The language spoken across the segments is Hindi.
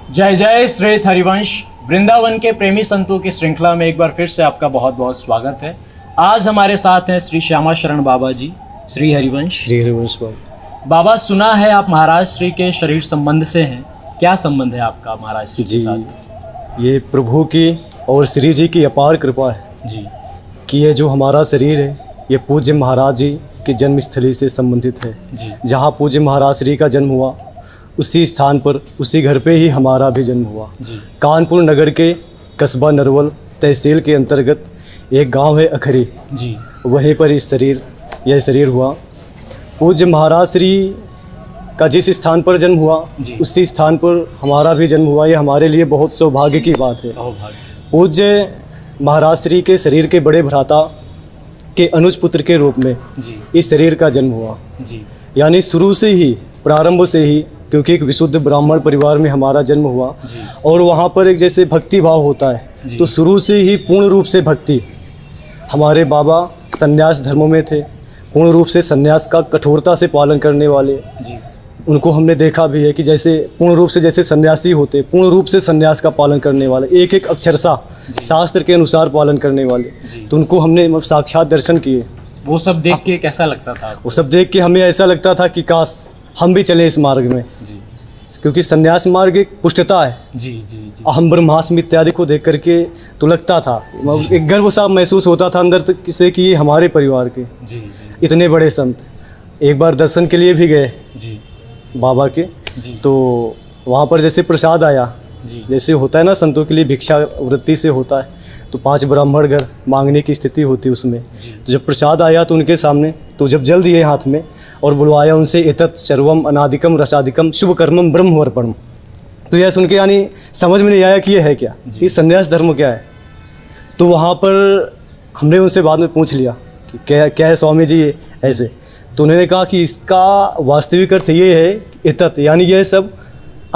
जय जय श्री हरिवंश। वृंदावन के प्रेमी संतों की श्रृंखला में एक बार फिर से आपका बहुत बहुत स्वागत है। आज हमारे साथ हैं श्री श्यामा शरण बाबा जी। श्री हरिवंश बाबा। बाबा, सुना है आप महाराज श्री के शरीर संबंध से हैं। क्या संबंध है आपका महाराज श्री के साथ? ये प्रभु की और श्री जी की अपार कृपा है जी कि ये जो हमारा शरीर है ये पूज्य महाराज जी की जन्मस्थली से संबंधित है जी। जहाँ पूज्य महाराज श्री का जन्म हुआ उसी स्थान पर उसी घर पे ही हमारा भी जन्म हुआ। जी। कानपुर नगर के कस्बा नरवल तहसील के अंतर्गत एक गांव है अखरी जी। वहीं पर यह शरीर हुआ। पूज्य महाराज श्री का जिस स्थान पर जन्म हुआ जी। उसी स्थान पर हमारा भी जन्म हुआ। ये हमारे लिए बहुत सौभाग्य की बात है। पूज्य महाराज श्री के शरीर के बड़े भ्राता के अनुज पुत्र के रूप में जी। इस शरीर का जन्म हुआ। जी। यानी शुरू से ही प्रारंभ से ही, क्योंकि एक विशुद्ध ब्राह्मण परिवार में हमारा जन्म हुआ जी। और वहाँ पर एक जैसे भक्ति भाव होता है तो शुरू से ही पूर्ण रूप से भक्ति। हमारे बाबा संन्यास धर्म में थे, पूर्ण रूप से संन्यास का कठोरता से पालन करने वाले। जी। उनको हमने देखा भी है कि जैसे पूर्ण रूप से जैसे सन्यासी होते, पूर्ण रूप से संन्यास का पालन करने वाले, एक एक अक्षरशः शास्त्र के अनुसार पालन करने वाले। तो उनको हमने साक्षात दर्शन किए। वो सब देख के कैसा लगता था? वो सब देख के हमें ऐसा लगता था कि काश हम भी चले इस मार्ग में। जी। क्योंकि संन्यास मार्ग एक पुष्टता है। जी जी जी। अहम ब्रह्मास्मि इत्यादि को देख करके तो लगता था, एक गर्व सा महसूस होता था अंदर से कि ये हमारे परिवार के जी जी। इतने बड़े संत। एक बार दर्शन के लिए भी गए जी। बाबा के, जी। तो वहाँ पर जैसे प्रसाद आया, जी। जैसे होता है ना संतों के लिए भिक्षा वृत्ति से होता है, तो 5 ब्राह्मण घर मांगने की स्थिति होती है उसमें। तो जब प्रसाद आया तो उनके सामने, तो जब जल दिए हाथ में और बुलवाया उनसे, एतत् सर्वम अनादिकम रसादिकम शुभ कर्मम ब्रह्मवर्पणम। तो यह सुन के यानी समझ में नहीं आया कि यह है क्या, ये संन्यास धर्म क्या है। तो वहाँ पर हमने उनसे बाद में पूछ लिया कि क्या है स्वामी जी ये ऐसे। तो उन्होंने कहा कि इसका वास्तविक अर्थ ये है एतत्, यानी यह सब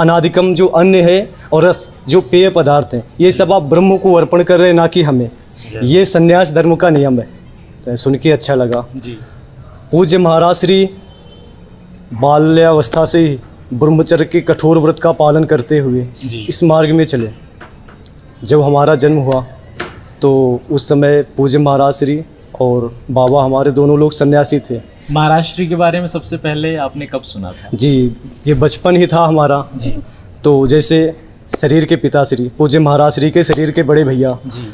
अनादिकम जो अन्न है और रस जो पेय पदार्थ हैं, ये सब आप ब्रह्म को अर्पण कर रहे हैं, ना कि हमें। ये संन्यास धर्म का नियम है। तो सुन के अच्छा लगा। जी। पूज्य महाराज श्री बाल्यावस्था से ही ब्रह्मचर्य के कठोर व्रत का पालन करते हुए इस मार्ग में चले। जब हमारा जन्म हुआ तो उस समय पूज्य महाराज श्री और बाबा हमारे दोनों लोग सन्यासी थे। महाराज श्री के बारे में सबसे पहले आपने कब सुना था? जी, ये बचपन ही था हमारा। जी। तो जैसे शरीर के पिता श्री पूज्य महाराज श्री के शरीर के बड़े भैया जी।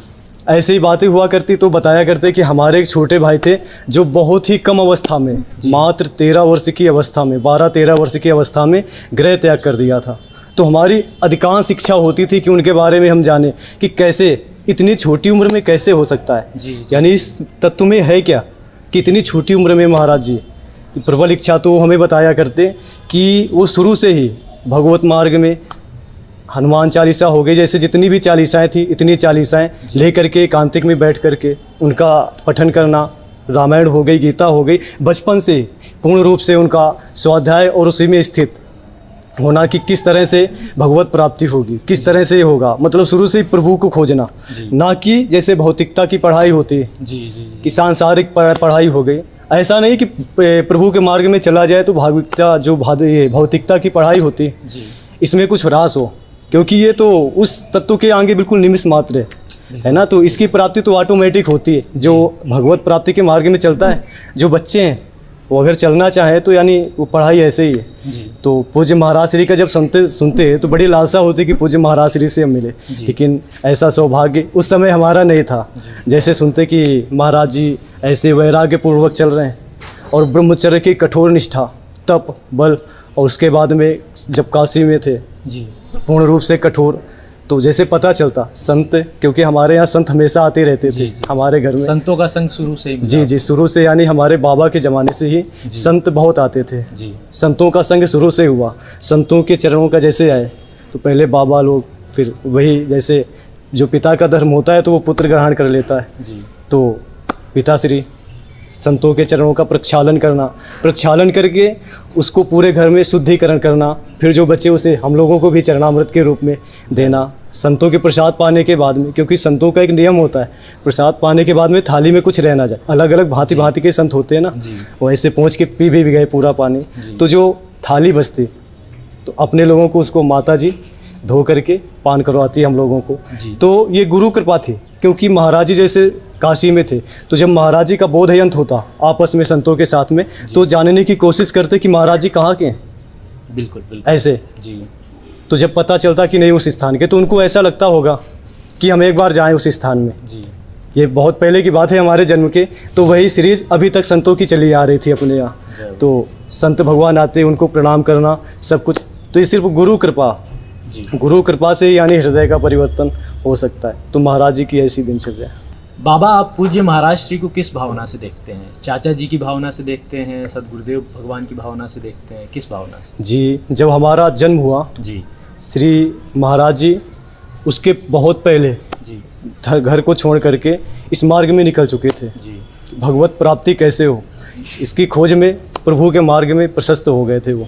ऐसे ही बातें हुआ करती, तो बताया करते कि हमारे एक छोटे भाई थे जो बहुत ही कम अवस्था में, मात्र 13 वर्ष की अवस्था में, 12-13 वर्ष की अवस्था में गृह त्याग कर दिया था। तो हमारी अधिकांश इच्छा होती थी कि उनके बारे में हम जाने कि कैसे इतनी छोटी उम्र में कैसे हो सकता है। जी। यानी इस तत्व में है क्या कि इतनी छोटी उम्र में महाराज जी। प्रबल इच्छा तो हमें बताया करते कि वो शुरू से ही भगवत मार्ग में हनुमान चालीसा हो गई, जैसे जितनी भी चालीसाएँ थी इतनी चालीसाएँ लेकर के एकांतिक में बैठ करके उनका पठन करना, रामायण हो गई, गीता हो गई, बचपन से पूर्ण रूप से उनका स्वाध्याय और उसी में स्थित होना कि किस तरह से भगवत प्राप्ति होगी, किस तरह से होगा। मतलब शुरू से ही प्रभु को खोजना, ना कि जैसे भौतिकता की पढ़ाई होती है कि सांसारिक पढ़ाई हो गई। ऐसा नहीं कि प्रभु के मार्ग में चला जाए तो भौतिकता की पढ़ाई होती है इसमें कुछ ह्रास हो, क्योंकि ये तो उस तत्व के आगे बिल्कुल निमिष मात्र है ना। तो इसकी प्राप्ति तो ऑटोमेटिक होती है जो भगवत प्राप्ति के मार्ग में चलता है। जो बच्चे हैं वो अगर चलना चाहे तो यानी वो पढ़ाई ऐसे ही है। तो पूज्य महाराज श्री का जब सुनते तो बड़ी लालसा होती कि पूज्य महाराज श्री से हम मिले, लेकिन ऐसा सौभाग्य उस समय हमारा नहीं था। जैसे सुनते कि महाराज जी ऐसे वैराग्य पूर्वक चल रहे हैं और ब्रह्मचर्य की कठोर निष्ठा, तप, बल, और उसके बाद में जब काशी में थे पूर्ण रूप से कठोर, तो जैसे पता चलता संत, क्योंकि हमारे यहाँ संत हमेशा आते रहते थे हमारे घर में। संतों का संग शुरू से ही? जी, शुरू से, यानी हमारे बाबा के ज़माने से ही संत बहुत आते थे। संतों का संग शुरू से हुआ। संतों के चरणों का जैसे आए तो पहले बाबा लोग, फिर वही जैसे जो पिता का धर्म होता है तो वो पुत्र ग्रहण कर लेता है। तो पिताश्री संतों के चरणों का प्रक्षालन करके उसको पूरे घर में शुद्धिकरण करना, फिर जो बचे उसे हम लोगों को भी चरणामृत के रूप में देना। संतों के प्रसाद पाने के बाद में, क्योंकि संतों का एक नियम होता है, प्रसाद पाने के बाद में थाली में कुछ रह ना जाए। अलग अलग भांति भांति के संत होते हैं ना, वो ऐसे पहुँच के पी भी गए पूरा पानी, तो जो थाली बचती तो अपने लोगों को उसको माता जी धो करके पान करवाती है हम लोगों को। जी। तो ये गुरु कृपा थी, क्योंकि महाराज जी जैसे काशी में थे, तो जब महाराज जी का बोधयंत्र होता आपस में संतों के साथ में, तो जानने की कोशिश करते कि महाराज जी कहाँ के हैं, बिल्कुल बिल्कुल ऐसे। जी तो जब पता चलता कि नहीं उस स्थान के, तो उनको ऐसा लगता होगा कि हम एक बार जाएं उस स्थान में। जी ये बहुत पहले की बात है हमारे जन्म के। तो वही सीरीज अभी तक संतों की चली आ रही थी अपने यहाँ। तो संत भगवान आते, उनको प्रणाम करना सब कुछ, तो ये सिर्फ गुरु कृपा, जी। गुरु कृपा से ही यानी हृदय का परिवर्तन हो सकता है। तो महाराज जी की ऐसी दिनचर्या है। बाबा, आप पूज्य महाराज श्री को किस भावना से देखते हैं? चाचा जी की भावना से देखते हैं, सदगुरुदेव भगवान की भावना से देखते हैं, किस भावना से? जी, जब हमारा जन्म हुआ जी श्री महाराज जी उसके बहुत पहले जी घर को छोड़ करके इस मार्ग में निकल चुके थे। जी भगवत प्राप्ति कैसे हो इसकी खोज में प्रभु के मार्ग में प्रशस्त हो गए थे वो।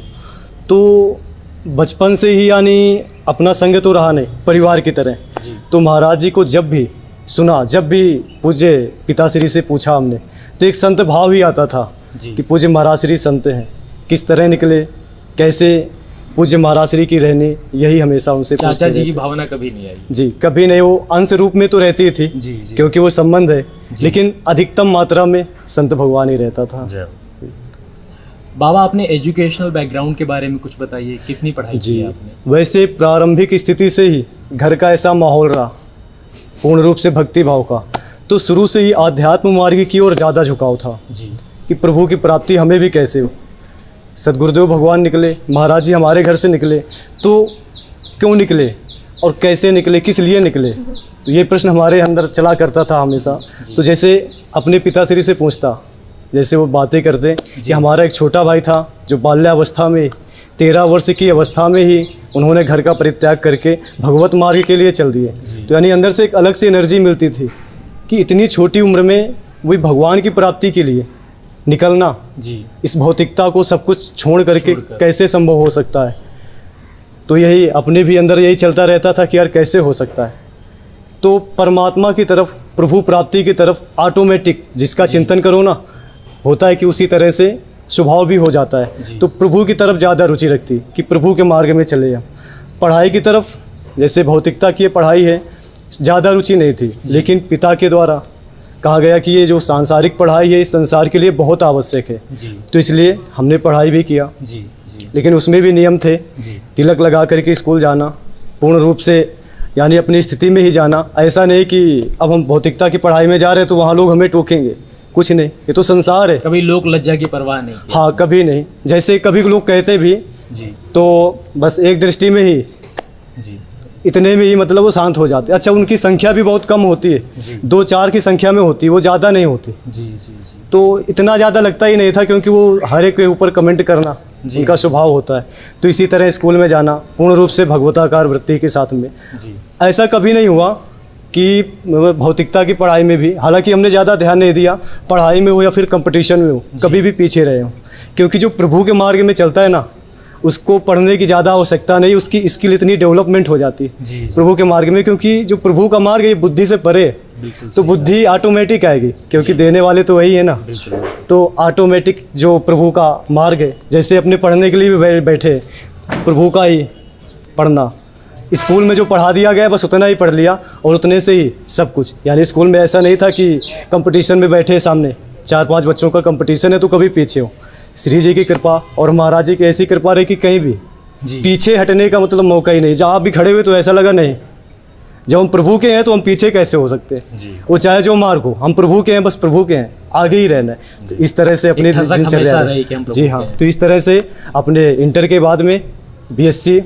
तो बचपन से ही यानी अपना संग तो रहा नहीं, परिवार की तरह। जी। तो महाराज जी को जब भी सुना, जब भी पूज्य पिताश्री से पूछा हमने, तो एक संत भाव ही आता था जी। कि पूज्य महाराज श्री संत हैं, किस तरह निकले, कैसे पूज्य महाराज श्री की रहनी, यही हमेशा उनसे चाचा पूछते जी की रहते। भावना कभी नहीं आई? जी, कभी नहीं। वो अंश रूप में तो रहती थी, जी जी क्योंकि वो संबंध है, लेकिन अधिकतम मात्रा में संत भगवान ही रहता था। बाबा, अपने एजुकेशनल बैकग्राउंड के बारे में कुछ बताइए, कितनी पढ़ाई की है आपने? वैसे प्रारंभिक स्थिति से ही घर का ऐसा माहौल रहा पूर्ण रूप से भक्ति भाव का, तो शुरू से ही आध्यात्म मार्ग की ओर ज़्यादा झुकाव था जी कि प्रभु की प्राप्ति हमें भी कैसे हो। सदगुरुदेव भगवान निकले, महाराज जी हमारे घर से निकले, तो क्यों निकले और कैसे निकले, किस लिए निकले, तो ये प्रश्न हमारे अंदर चला करता था हमेशा। तो जैसे अपने पिताश्री से पूछता, जैसे वो बातें करते कि हमारा एक छोटा भाई था जो बाल्यावस्था में 13 वर्ष की अवस्था में ही उन्होंने घर का परित्याग करके भगवत मार्ग के लिए चल दिए। तो यानी अंदर से एक अलग सी एनर्जी मिलती थी कि इतनी छोटी उम्र में वही भगवान की प्राप्ति के लिए निकलना, जी इस भौतिकता को सब कुछ छोड़ करके कैसे संभव हो सकता है। तो यही अपने भी अंदर यही चलता रहता था कि यार कैसे हो सकता है। तो परमात्मा की तरफ, प्रभु प्राप्ति की तरफ ऑटोमेटिक जिसका चिंतन करो ना, होता है कि उसी तरह से स्वभाव भी हो जाता है। तो प्रभु की तरफ ज़्यादा रुचि रखती कि प्रभु के मार्ग में चले हम। पढ़ाई की तरफ, जैसे भौतिकता की पढ़ाई है, ज़्यादा रुचि नहीं थी, लेकिन पिता के द्वारा कहा गया कि ये जो सांसारिक पढ़ाई है इस संसार के लिए बहुत आवश्यक है। जी तो इसलिए हमने पढ़ाई भी किया, जी जी लेकिन उसमें भी नियम थे। जी तिलक लगा करके स्कूल जाना, पूर्ण रूप से यानी अपनी स्थिति में ही जाना। ऐसा नहीं कि अब हम भौतिकता की पढ़ाई में जा रहे हैं तो वहाँ लोग हमें टोकेंगे, कुछ नहीं, ये तो संसार है। कभी लोक लज्जा की परवाह नहीं की? हाँ, कभी नहीं। जैसे कभी लोग कहते भी जी तो बस एक दृष्टि में ही, जी इतने में ही मतलब वो शांत हो जाते। अच्छा, उनकी संख्या भी बहुत कम होती है, जी 2-4 की संख्या में होती है, वो ज़्यादा नहीं होती। जी जी जी तो इतना ज़्यादा लगता ही नहीं था, क्योंकि वो हर एक के ऊपर कमेंट करना जी। उनका स्वभाव होता है। तो इसी तरह स्कूल में जाना पूर्ण रूप से भगवताकार वृत्ति के साथ में। जी ऐसा कभी नहीं हुआ कि भौतिकता की पढ़ाई में भी, हालांकि हमने ज़्यादा ध्यान नहीं दिया, पढ़ाई में हो या फिर कंपटीशन में हो, कभी भी पीछे रहे हो। क्योंकि जो प्रभु के मार्ग में चलता है ना, उसको पढ़ने की ज़्यादा आवश्यकता नहीं, उसकी स्किल इतनी डेवलपमेंट हो जाती है जी जी प्रभु के मार्ग में। क्योंकि जो प्रभु का मार्ग है ये बुद्धि से परे है, बिल्कुल तो बुद्धि ऑटोमेटिक आएगी, क्योंकि देने वाले तो वही है ना। बिल्कुल तो ऑटोमेटिक जो प्रभु का मार्ग है, जैसे अपने पढ़ने के लिए भी बैठे प्रभु का ही पढ़ना, स्कूल में जो पढ़ा दिया गया बस उतना ही पढ़ लिया और उतने से ही सब कुछ। यानी स्कूल में ऐसा नहीं था कि कंपटीशन में बैठे सामने 4-5 बच्चों का कंपटीशन है तो कभी पीछे हो। श्री जी की कृपा और महाराज जी की ऐसी कृपा रही कि कहीं भी जी पीछे हटने का मतलब मौका ही नहीं। जहाँ आप भी खड़े हुए तो ऐसा लगा नहीं, जब हम प्रभु के हैं तो हम पीछे कैसे हो सकते हैं। जी वो चाहे जो मार्ग हो, हम प्रभु के हैं, बस प्रभु के हैं, आगे ही रहना है। तो इस तरह से अपनी एक धसक दिनचर्या हमेशा रही। रही कि हम प्रभु जी के हाँ, हैं। तो इस तरह से अपने इंटर के बाद में BSc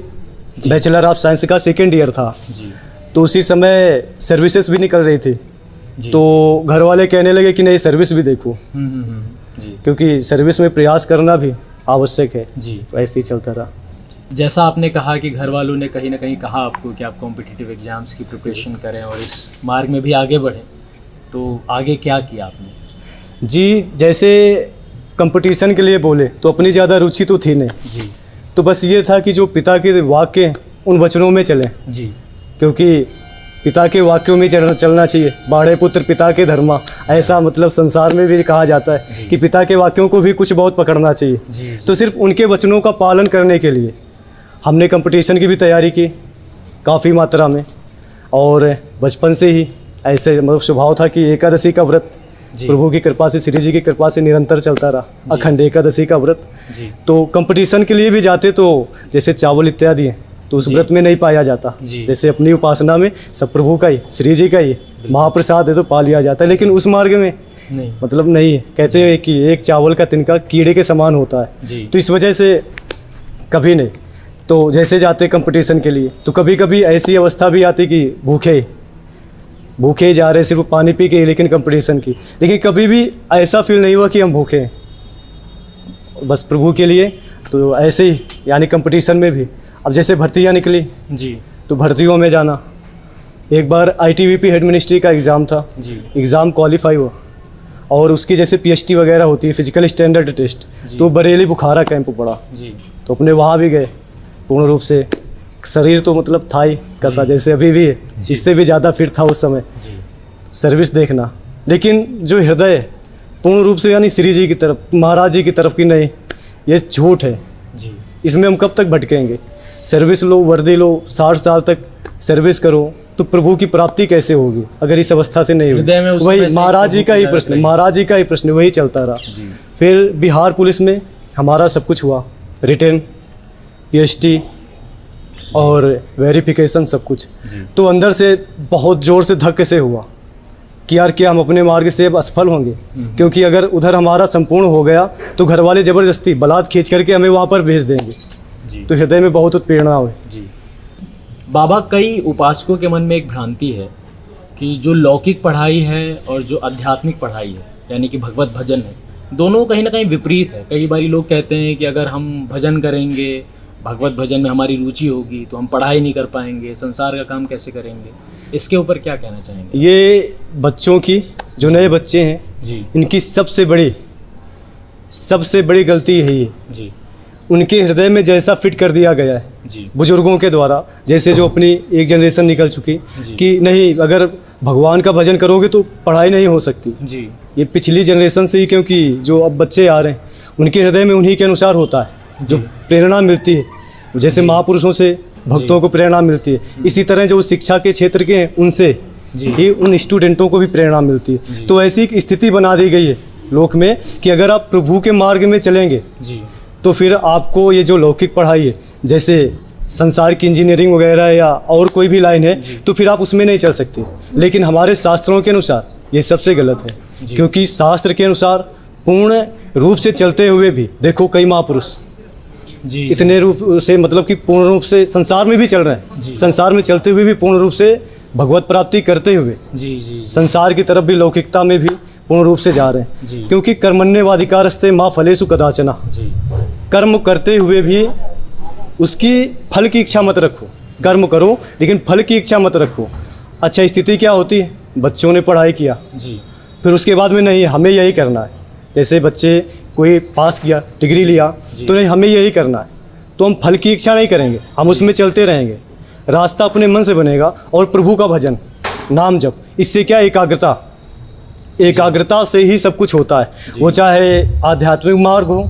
बैचलर ऑफ साइंस का 2nd ईयर था। जी तो उसी समय सर्विसेज भी निकल रही थी, जी तो घर वाले कहने लगे कि नहीं सर्विस भी देखो, जी क्योंकि सर्विस में प्रयास करना भी आवश्यक है। जी तो ऐसे ही चलता रहा। जैसा आपने कहा कि घर वालों ने कहीं ना कहीं कहा आपको कि आप कॉम्पिटिटिव एग्जाम्स की प्रिपरेशन करें और इस मार्ग में भी आगे बढ़ें, तो आगे क्या किया आपने? जी, जैसे कंपटीशन के लिए बोले तो अपनी ज़्यादा रुचि तो थी नहीं, जी तो बस ये था कि जो पिता के वाक्य उन वचनों में चलें, जी क्योंकि पिता के वाक्यों में चलना चाहिए। बाढ़े पुत्र पिता के धर्मा, ऐसा मतलब संसार में भी कहा जाता है कि पिता के वाक्यों को भी कुछ बहुत पकड़ना चाहिए। जी तो सिर्फ उनके वचनों का पालन करने के लिए हमने कंपटीशन की भी तैयारी की काफ़ी मात्रा में। और बचपन से ही ऐसे मतलब स्वभाव था कि एकादशी का व्रत जी। प्रभु की कृपा से, श्री जी की कृपा से निरंतर चलता रहा, अखंड एकादशी का व्रत। जी तो कंपटीशन के लिए भी जाते तो जैसे चावल इत्यादि हैं तो उस व्रत में नहीं पाया जाता। जी। जैसे अपनी उपासना में सब प्रभु का ही, श्री जी का ही महाप्रसाद है तो पा लिया जाता है, लेकिन उस मार्ग में नहीं। मतलब नहीं है। कहते हैं कि एक चावल का तिनका कीड़े के समान होता है। जी। तो इस वजह से कभी नहीं। तो जैसे जाते कंपटीशन के लिए तो कभी कभी ऐसी अवस्था भी आती कि भूखे ही जा रहे, सिर्फ पानी पी के ही, लेकिन कंपटीशन की, लेकिन कभी भी ऐसा फील नहीं हुआ कि हम भूखे हैं, बस प्रभु के लिए। तो ऐसे ही यानी कंपटीशन में भी अब जैसे भर्तियाँ निकली जी तो भर्तियों में जाना। एक बार ITBP हेड मिनिस्ट्री का एग्ज़ाम था, जी एग्ज़ाम क्वालिफाई हुआ और उसकी जैसे PST वगैरह होती है, फिजिकल स्टैंडर्ड टेस्ट, तो बरेली बुखारा कैंप पड़ा। जी तो अपने वहाँ भी गए। पूर्ण रूप से शरीर तो मतलब था ही कसा, जैसे अभी भी है, इससे भी ज़्यादा फिट था उस समय। जी सर्विस देखना, लेकिन जो हृदय पूर्ण रूप से यानी श्री जी की तरफ, महाराज जी की तरफ की नहीं, ये झूठ है। जी इसमें हम कब तक भटकेंगे? सर्विस लो, वर्दी लो, 60 साल तक सर्विस करो तो प्रभु की प्राप्ति कैसे होगी अगर इस अवस्था से नहीं हृदय में होगी? उस वही समय से महाराज जी प्रभु का ही की प्रश्न, याद महाराज जी का ही प्रश्न वही चलता रहा। जी फिर बिहार पुलिस में हमारा सब कुछ हुआ, रिटर्न, PST और वेरिफिकेशन सब कुछ। तो अंदर से बहुत ज़ोर से धक्के से हुआ कि यार क्या हम अपने मार्ग से अब असफल होंगे? क्योंकि अगर उधर हमारा संपूर्ण हो गया तो घर वाले ज़बरदस्ती बलात् खींच करके हमें वहाँ पर भेज देंगे। जी तो हृदय में बहुत उत्पीड़ना हुई। जी बाबा, कई उपासकों के मन में एक भ्रांति है कि जो लौकिक पढ़ाई है और जो आध्यात्मिक पढ़ाई है यानी कि भगवत भजन है, दोनों कहीं ना कहीं विपरीत है। कई बारी लोग कहते हैं कि अगर हम भजन करेंगे, भगवत भजन में हमारी रुचि होगी तो हम पढ़ाई नहीं कर पाएंगे, संसार का काम कैसे करेंगे? इसके ऊपर क्या कहना चाहेंगे? ये बच्चों की, जो नए बच्चे हैं, जी इनकी सबसे बड़ी गलती यही है। जी उनके हृदय में जैसा फिट कर दिया गया है जी बुजुर्गों के द्वारा, जैसे जो अपनी एक जनरेशन निकल चुकी कि नहीं अगर भगवान का भजन करोगे तो पढ़ाई नहीं हो सकती। जी ये पिछली जनरेशन से ही, क्योंकि जो अब बच्चे आ रहे हैं उनके हृदय में उन्हीं के अनुसार होता है जो प्रेरणा मिलती है। जैसे महापुरुषों से भक्तों को प्रेरणा मिलती है, इसी तरह जो शिक्षा के क्षेत्र के हैं उनसे ही उन स्टूडेंटों को भी प्रेरणा मिलती है। तो ऐसी एक स्थिति बना दी गई है लोक में कि अगर आप प्रभु के मार्ग में चलेंगे जी तो फिर आपको ये जो लौकिक पढ़ाई है, जैसे संसार की इंजीनियरिंग वगैरह या और कोई भी लाइन है, तो फिर आप उसमें नहीं चल सकते। लेकिन हमारे शास्त्रों के अनुसार ये सबसे गलत है, क्योंकि शास्त्र के अनुसार पूर्ण रूप से चलते हुए भी देखो कई महापुरुष जी इतने रूप से मतलब कि पूर्ण रूप से संसार में भी चल रहे हैं, संसार में चलते हुए भी पूर्ण रूप से भगवत प्राप्ति करते हुए जी जी संसार की तरफ भी, लौकिकता में भी पूर्ण रूप से जा रहे हैं। क्योंकि कर्मण्येवाधिकारस्ते माँ फलेषु कदाचन, जी कर्म करते हुए भी उसकी फल की इच्छा मत रखो। कर्म करो लेकिन फल की इच्छा मत रखो। अच्छा, स्थिति क्या होती है? बच्चों ने पढ़ाई किया, जी फिर उसके बाद में नहीं हमें यही करना है। जैसे बच्चे कोई पास किया, डिग्री लिया, तो नहीं हमें यही करना है, तो हम फल की इच्छा नहीं करेंगे, हम उसमें चलते रहेंगे। रास्ता अपने मन से बनेगा और प्रभु का भजन, नाम जप, इससे क्या एकाग्रता से ही सब कुछ होता है। वो चाहे आध्यात्मिक मार्ग हो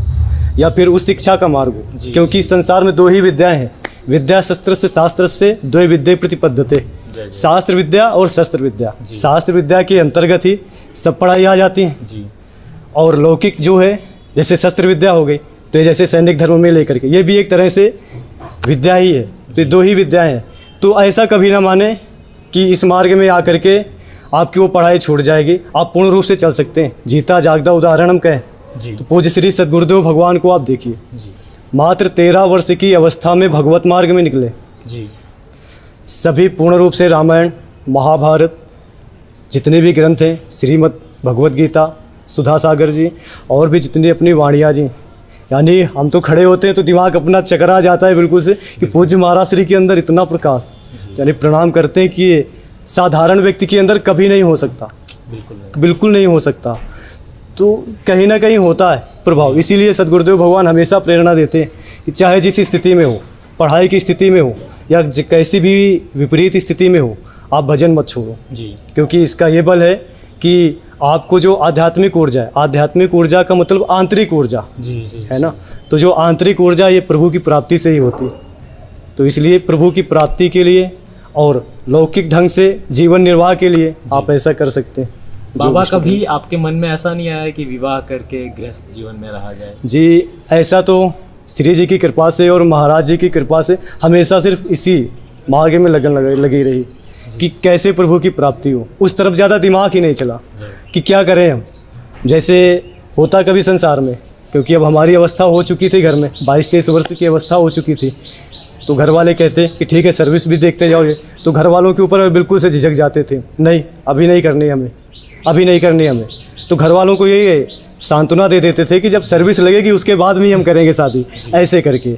या फिर उस शिक्षा का मार्ग हो, क्योंकि संसार में दो ही विद्याएं हैं, विद्या शस्त्र से शास्त्र से, द्वय विद्या प्रतिपद्धते, शास्त्र विद्या और शस्त्र विद्या। शास्त्र विद्या के अंतर्गत ही सब पढ़ाई आ जाती है। जी और लौकिक जो है जैसे शस्त्र विद्या हो गई, तो ये जैसे सैनिक धर्म में लेकर के ये भी एक तरह से विद्या ही है। तो ये दो ही विद्याएं हैं। तो ऐसा कभी ना माने कि इस मार्ग में आकर के आपकी वो पढ़ाई छूट जाएगी। आप पूर्ण रूप से चल सकते हैं। जीता जागदा उदाहरण हम कहें तो पूज्य श्री सद्गुरुदेव भगवान को आप देखिए, मात्र 13 वर्ष की अवस्था में भगवत मार्ग में निकले। जी सभी पूर्ण रूप से रामायण, महाभारत, जितने भी ग्रंथ हैं, श्रीमद् भगवत गीता, सुधा सागर जी और भी जितनी अपनी वाणियाँ जी, यानी हम तो खड़े होते हैं तो दिमाग अपना चकरा जाता है बिल्कुल से कि पूज्य महाराज श्री के अंदर इतना प्रकाश, यानी प्रणाम करते हैं कि ये साधारण व्यक्ति के अंदर कभी नहीं हो सकता, बिल्कुल नहीं हो सकता। तो कहीं ना कहीं होता है प्रभाव। इसीलिए सद्गुरुदेव भगवान हमेशा प्रेरणा देते हैं कि चाहे जिस स्थिति में हो, पढ़ाई की स्थिति में हो या कैसी भी विपरीत स्थिति में हो, आप भजन मत छोड़ो। क्योंकि इसका ये बल है कि आपको जो आध्यात्मिक ऊर्जा है, आध्यात्मिक ऊर्जा का मतलब आंतरिक ऊर्जा है ना, तो जो आंतरिक ऊर्जा ये प्रभु की प्राप्ति से ही होती है। तो इसलिए प्रभु की प्राप्ति के लिए और लौकिक ढंग से जीवन निर्वाह के लिए आप ऐसा कर सकते हैं। बाबा कभी आपके मन में ऐसा नहीं आया कि विवाह करके गृहस्थ जीवन में रहा जाए? जी, ऐसा तो श्री जी की कृपा से और महाराज जी की कृपा से हमेशा सिर्फ इसी मार्ग में लगन लगी रही कि कैसे प्रभु की प्राप्ति हो। उस तरफ ज़्यादा दिमाग ही नहीं चला कि क्या करें हम, जैसे होता कभी संसार में, क्योंकि अब हमारी अवस्था हो चुकी थी, घर में 22-23 वर्ष की अवस्था हो चुकी थी। तो घर वाले कहते कि ठीक है सर्विस भी देखते जाओगे, तो घर वालों के ऊपर बिल्कुल से झिझक जाते थे, नहीं अभी नहीं करनी हमें, अभी नहीं करनी हमें। तो घर वालों को ये सांत्वना दे देते थे कि जब सर्विस लगेगी उसके बाद में ही हम करेंगे शादी, ऐसे करके।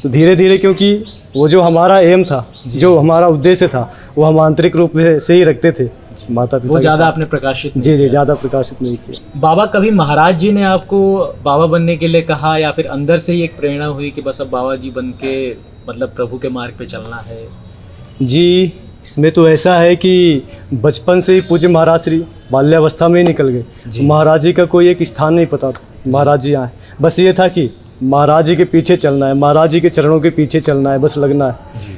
तो धीरे धीरे, क्योंकि वो जो हमारा एम था, जो हमारा उद्देश्य था, वो हम आंतरिक रूप से ही रखते थे माता पिता। वो ज़्यादा आपने प्रकाशित नहीं जी, ज़्यादा प्रकाशित नहीं किया। बाबा, कभी महाराज जी ने आपको बाबा बनने के लिए कहा या फिर अंदर से ही एक प्रेरणा हुई कि बस अब बाबा जी बन के मतलब प्रभु के मार्ग पे चलना है? जी, इसमें तो ऐसा है कि बचपन से ही पूज्य महाराज श्री बाल्यावस्था में ही निकल गए। महाराज जी का कोई एक स्थान नहीं पता था, महाराज जी आए, बस ये था कि महाराज जी के पीछे चलना है, महाराज जी के चरणों के पीछे चलना है, बस लगना है।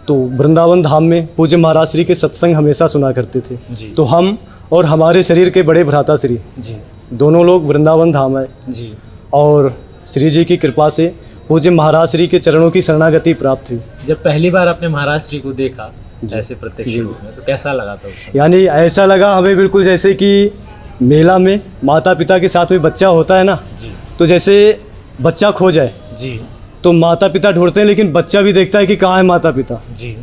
तो वृंदावन धाम में पूज्य महाराज श्री के सत्संग हमेशा सुना करते थे। तो हम और हमारे शरीर के बड़े भ्राता श्री दोनों लोग वृंदावन धाम है जी, और श्री जी की कृपा से पूज्य महाराज श्री के चरणों की शरणागति प्राप्त हुई। जब पहली बार आपने महाराज श्री को देखा ऐसे प्रत्यक्ष रूप में, तो कैसा लगा था उस समय? यानी ऐसा लगा हमें बिल्कुल जैसे कि मेला में माता पिता के साथ में बच्चा होता है ना, तो जैसे बच्चा खो जाए जी, तो माता पिता ढूंढते हैं, लेकिन बच्चा भी देखता है कि कहाँ है माता पिता जी।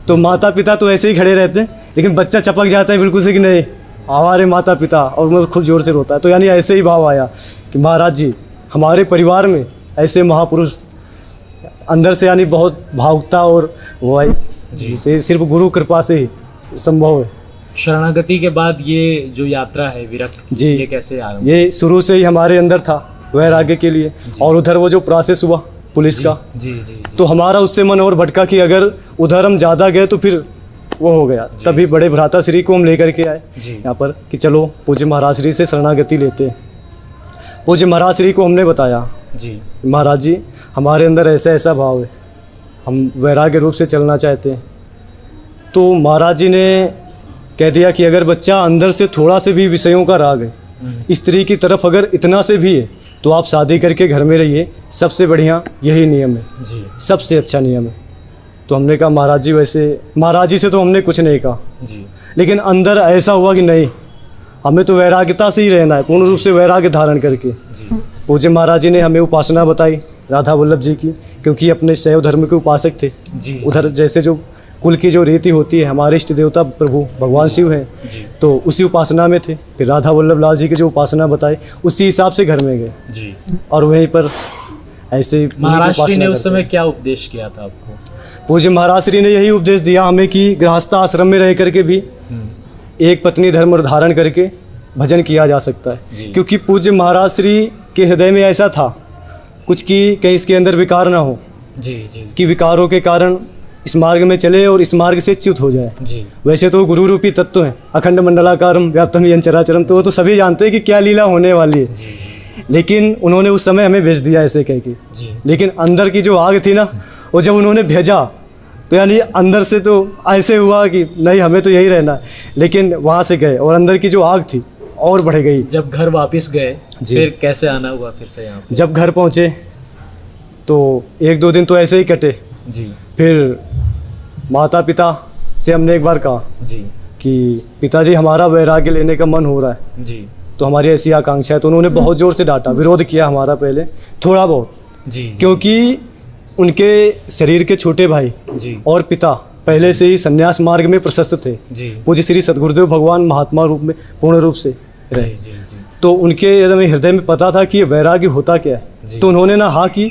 तो माता पिता तो ऐसे ही खड़े रहते हैं, लेकिन बच्चा चपक जाता है बिल्कुल से कि नहीं हमारे माता पिता, और वो खूब जोर से रोता है। तो यानी ऐसे ही भाव आया कि महाराज जी हमारे परिवार में ऐसे महापुरुष अंदर से, यानी बहुत भावुकता और वो आई, जिसे सिर्फ गुरु कृपा से ही संभव है। शरणागति के बाद ये जो यात्रा है विरक्त जी, ये कैसे आरंभ? ये शुरू से ही हमारे अंदर था वैराग्य के लिए, और उधर वो जो प्रोसेस हुआ पुलिस का, तो हमारा उससे मन और भटका कि अगर उधर हम ज़्यादा गए तो फिर वो हो गया। तभी बड़े भ्राता श्री को हम लेकर के आए यहाँ पर कि चलो पूज्य महाराज श्री से शरणागति लेते हैं। पूज्य महाराज श्री को हमने बताया जी, महाराज जी हमारे अंदर ऐसा ऐसा भाव है, हम वैराग्य रूप से चलना चाहते हैं। तो महाराज जी ने कह दिया कि अगर बच्चा अंदर से थोड़ा से भी विषयों का राग है, स्त्री की तरफ अगर इतना से भी है, तो आप शादी करके घर में रहिए, सबसे बढ़िया यही नियम है जी, सबसे अच्छा नियम है। तो हमने कहा महाराज जी, वैसे महाराज जी से तो हमने कुछ नहीं कहा जी, लेकिन अंदर ऐसा हुआ कि नहीं हमें तो वैराग्यता से ही रहना है, पूर्ण रूप से वैराग्य धारण करके। पूज्य महाराज जी ने हमें उपासना बताई राधा वल्लभ जी की, क्योंकि अपने शैव धर्म के उपासक थे जी, उधर जैसे जो कुल की जो रीति होती है, हमारे इष्ट देवता प्रभु भगवान शिव हैं, तो उसी उपासना में थे। फिर राधा वल्लभ लाल जी की जो उपासना बताई उसी हिसाब से घर में गए जी, और वहीं पर ऐसे महाराज श्री ने उस समय क्या उपदेश किया था आपको? पूज्य महाराज श्री ने यही उपदेश दिया हमें कि गृहस्थ आश्रम में रह करके भी एक पत्नी धर्म धारण करके भजन किया जा सकता है, क्योंकि पूज्य महाराज श्री के हृदय में ऐसा था कुछ कि कहीं इसके अंदर विकार ना हो जी, कि विकारों के कारण इस मार्ग में चले और इस मार्ग से च्युत हो जाए जी। वैसे तो गुरु रूपी तत्व है, अखंड मंडलाकारम व्याप्तम येन चराचरम, तो वो तो सभी जानते हैं कि क्या लीला होने वाली है, लेकिन उन्होंने उस समय हमें भेज दिया ऐसे कह के। लेकिन अंदर की जो आग थी ना, वो जब उन्होंने भेजा तो यानी अंदर से तो ऐसे हुआ कि नहीं हमें तो यही रहना है, लेकिन वहाँ से गए और अंदर की जो आग थी और बढ़ गई। जब घर वापस गए फिर कैसे आना हुआ फिर से यहाँ? जब घर पहुँचे तो 1-2 दिन तो ऐसे ही कटे जी। फिर माता पिता से हमने एक बार कहा जी कि पिताजी हमारा वैराग्य लेने का मन हो रहा है जी, तो हमारी ऐसी आकांक्षा है। तो उन्होंने बहुत ज़ोर से डांटा, विरोध किया हमारा पहले थोड़ा बहुत जी, क्योंकि उनके शरीर के छोटे भाई जी और पिता पहले से ही संन्यास मार्ग में प्रशस्त थे जी। पूज्य श्री सद्गुरुदेव भगवान महात्मा रूप में पूर्ण रूप से रहे जी, तो उनके हृदय में पता था कि वैराग्य होता क्या है। तो उन्होंने ना हाँ की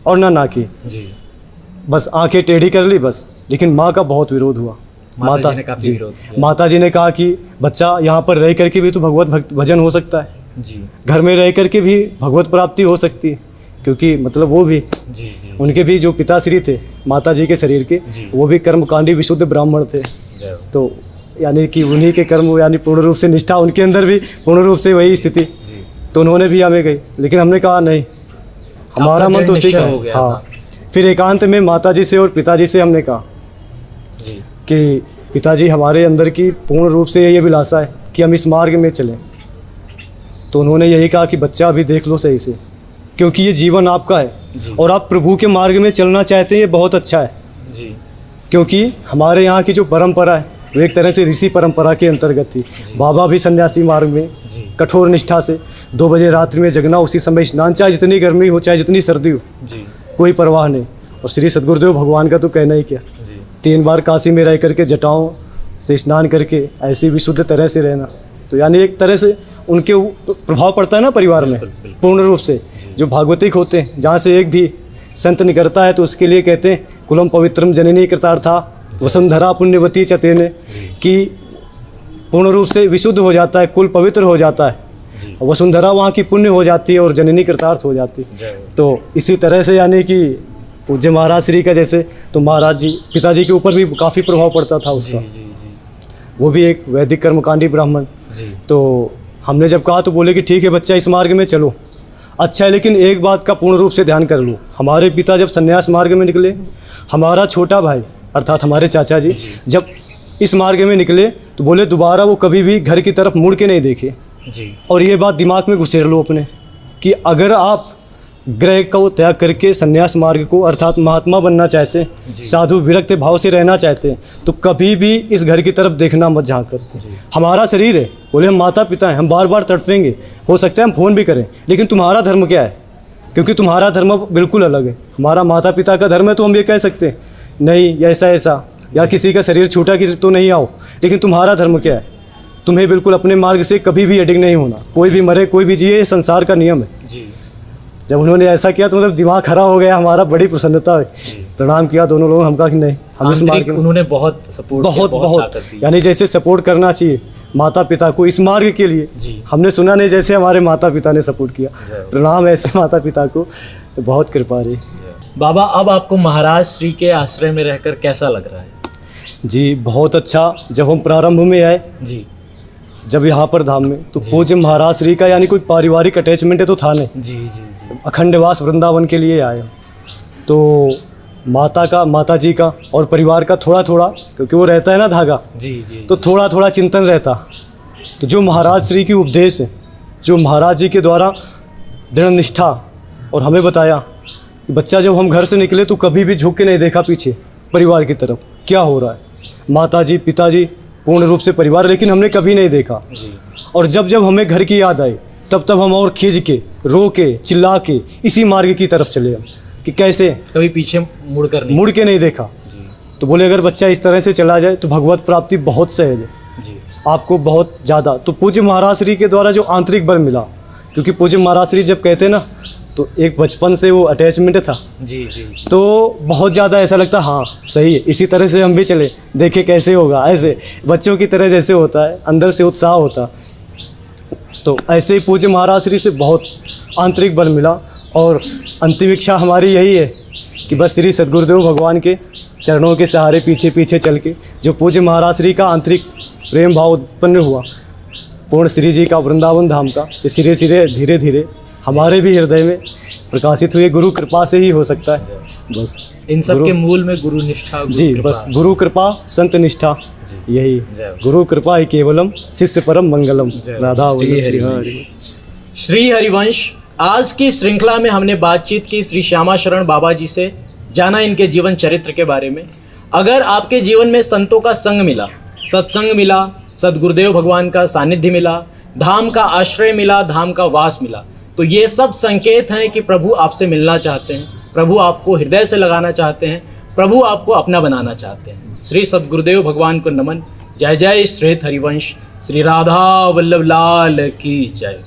और ना की जी, बस आंखें टेढ़ी कर ली बस। लेकिन माँ का बहुत विरोध हुआ। माता जी, माता जी ने कहा कि बच्चा यहाँ पर रह करके भी तो भगवत भजन हो सकता है जी, घर में रह करके भी भगवत प्राप्ति हो सकती है, क्योंकि मतलब वो भी जी, उनके भी जो पिताश्री थे माता जी के शरीर के, वो भी कर्मकांडी विशुद्ध ब्राह्मण थे। तो यानी कि उन्हीं के कर्म यानी पूर्ण रूप से निष्ठा उनके अंदर भी पूर्ण रूप से वही स्थिति। तो उन्होंने भी हमें गई, लेकिन हमने कहा नहीं, हमारा मन तो उसी का हो गया। हाँ, फिर एकांत में माता जी से और पिताजी से हमने कहा जी कि पिताजी हमारे अंदर की पूर्ण रूप से यही अभिलाषा है कि हम इस मार्ग में चलें। तो उन्होंने यही कहा कि बच्चा अभी देख लो सही से, क्योंकि ये जीवन आपका है जी और आप प्रभु के मार्ग में चलना चाहते हैं, ये बहुत अच्छा है। जी क्योंकि हमारे यहाँ की जो परंपरा है वो एक तरह से ऋषि परंपरा के अंतर्गत थी। बाबा भी सन्यासी मार्ग में जी कठोर निष्ठा से 2 बजे रात्रि में जगना, उसी समय स्नान, चाहे जितनी गर्मी हो चाहे जितनी सर्दी हो, जी कोई परवाह नहीं। और श्री सद्गुरुदेव भगवान का तो कहना ही क्या, जी 3 बार काशी में रह करके जटाओं से स्नान करके ऐसी विशुद्ध तरह से रहना। तो यानी एक तरह से उनके प्रभाव पड़ता है ना परिवार में पूर्ण रूप से। जो भागवतिक होते हैं, जहाँ से एक भी संत निकलता है तो उसके लिए कहते हैं कुलम पवित्रम जननी कृतार्था वसुंधरा पुण्यवती चतेने, कि पूर्ण रूप से विशुद्ध हो जाता है, कुल पवित्र हो जाता है, वसुंधरा वहाँ की पुण्य हो जाती है और जननी कृतार्थ हो जाती है। तो इसी तरह से यानी कि पूज्य महाराज श्री का जैसे, तो महाराज जी पिताजी के ऊपर भी काफ़ी प्रभाव पड़ता था उसका। वो भी एक वैदिक कर्मकांडी ब्राह्मण। तो हमने जब कहा तो बोले कि ठीक है बच्चा इस मार्ग में चलो, अच्छा है, लेकिन एक बात का पूर्ण रूप से ध्यान कर लो। हमारे पिता जब संन्यास मार्ग में निकले, हमारा छोटा भाई अर्थात हमारे चाचा जी जब इस मार्ग में निकले तो बोले दोबारा वो कभी भी घर की तरफ मुड़ के नहीं देखे। जी और ये बात दिमाग में घुसेड़ लो अपने कि अगर आप ग्रह को त्याग करके संन्यास मार्ग को अर्थात महात्मा बनना चाहते हैं, साधु विरक्त भाव से रहना चाहते हैं, तो कभी भी इस घर की तरफ देखना मत झांक कर। हमारा शरीर है, बोले हम माता पिता हैं, हम बार बार तड़पेंगे, हो सकता है हम फ़ोन भी करें, लेकिन तुम्हारा धर्म क्या है? क्योंकि तुम्हारा धर्म बिल्कुल अलग है। हमारा माता पिता का धर्म है तो हम ये कह सकते हैं नहीं ऐसा ऐसा, या किसी का शरीर छूटा कि तो नहीं आओ, लेकिन तुम्हारा धर्म क्या है? तुम्हें बिल्कुल अपने मार्ग से कभी भी अडिग नहीं होना। कोई भी मरे कोई भी जिए, ये संसार का नियम है। जी जब उन्होंने ऐसा किया तो मतलब दिमाग खरा हो गया हमारा, बड़ी प्रसन्नता हुई। प्रणाम किया दोनों लोगों, हम कहा कि नहीं हम इस मार्ग में उन्होंने बहुत सपोर्ट बहुत यानी जैसे सपोर्ट करना चाहिए माता पिता को इस मार्ग के लिए, जी हमने सुना नहीं जैसे हमारे माता पिता ने सपोर्ट किया। प्रणाम ऐसे माता पिता को, बहुत कृपा रही। बाबा, अब आपको महाराज श्री के आश्रय में रहकर कैसा लग रहा है? जी बहुत अच्छा। जब हम प्रारंभ में आए, जी जब यहाँ पर धाम में, तो पूज्य महाराज श्री का यानी कोई पारिवारिक अटैचमेंट तो था नहीं। जी जी जी अखंडवास वृंदावन के लिए आए, तो माता जी का और परिवार का थोड़ा थोड़ा, क्योंकि वो रहता है ना धागा, जी जी तो थोड़ा थोड़ा चिंतन रहता। तो जो महाराज श्री की उपदेश है, जो महाराज जी के द्वारा दृढ़ निष्ठा, और हमें बताया कि बच्चा जब हम घर से निकले तो कभी भी झुक के नहीं देखा पीछे परिवार की तरफ क्या हो रहा है, माता जी पिताजी पूर्ण रूप से परिवार, लेकिन हमने कभी नहीं देखा। जी और जब जब हमें घर की याद आई तब हम और खींच के रो के चिल्ला के इसी मार्ग की तरफ चले हम कि कैसे कभी पीछे मुड़ के नहीं देखा। जी तो बोले अगर बच्चा इस तरह से चला जाए तो भगवत प्राप्ति बहुत सहज है, जी आपको बहुत ज़्यादा। तो पूज्य महाराज श्री के द्वारा जो आंतरिक बल मिला, क्योंकि पूज्य महाराज श्री जब कहते ना तो एक बचपन से वो अटैचमेंट था, जी जी तो बहुत ज़्यादा ऐसा लगता हाँ सही है, इसी तरह से हम भी चले, देखे कैसे होगा, ऐसे बच्चों की तरह जैसे होता है अंदर से उत्साह होता। तो ऐसे ही पूज्य महाराज श्री से बहुत आंतरिक बल मिला, और अंतिम इच्छा हमारी यही है कि बस श्री सद्गुरुदेव भगवान के चरणों के सहारे पीछे पीछे चल के जो पूज्य महाराज श्री का आंतरिक प्रेम भाव उत्पन्न हुआ पूर्ण श्री जी का वृंदावन धाम का, ये सिरे सिरे धीरे धीरे हमारे भी हृदय में प्रकाशित हुए। गुरु कृपा से ही हो सकता है। बस इन सब के मूल में गुरु निष्ठा, जी बस गुरु कृपा संत निष्ठा, यही गुरु कृपा ही केवलम शिष्य परम मंगलम। राधा श्री हरिवंश। आज की श्रृंखला में हमने बातचीत की श्री श्यामा शरण बाबा जी से, जाना इनके जीवन चरित्र के बारे में। अगर आपके जीवन में संतों का संग मिला, सत्संग मिला, सद्गुरुदेव भगवान का सानिध्य मिला, धाम का आश्रय मिला, धाम का वास मिला, तो ये सब संकेत हैं कि प्रभु आपसे मिलना चाहते हैं, प्रभु आपको हृदय से लगाना चाहते हैं, प्रभु आपको अपना बनाना चाहते हैं। श्री सद्गुरुदेव भगवान को नमन। जय जय श्री हरिवंश। श्री राधा वल्लभ लाल की जय।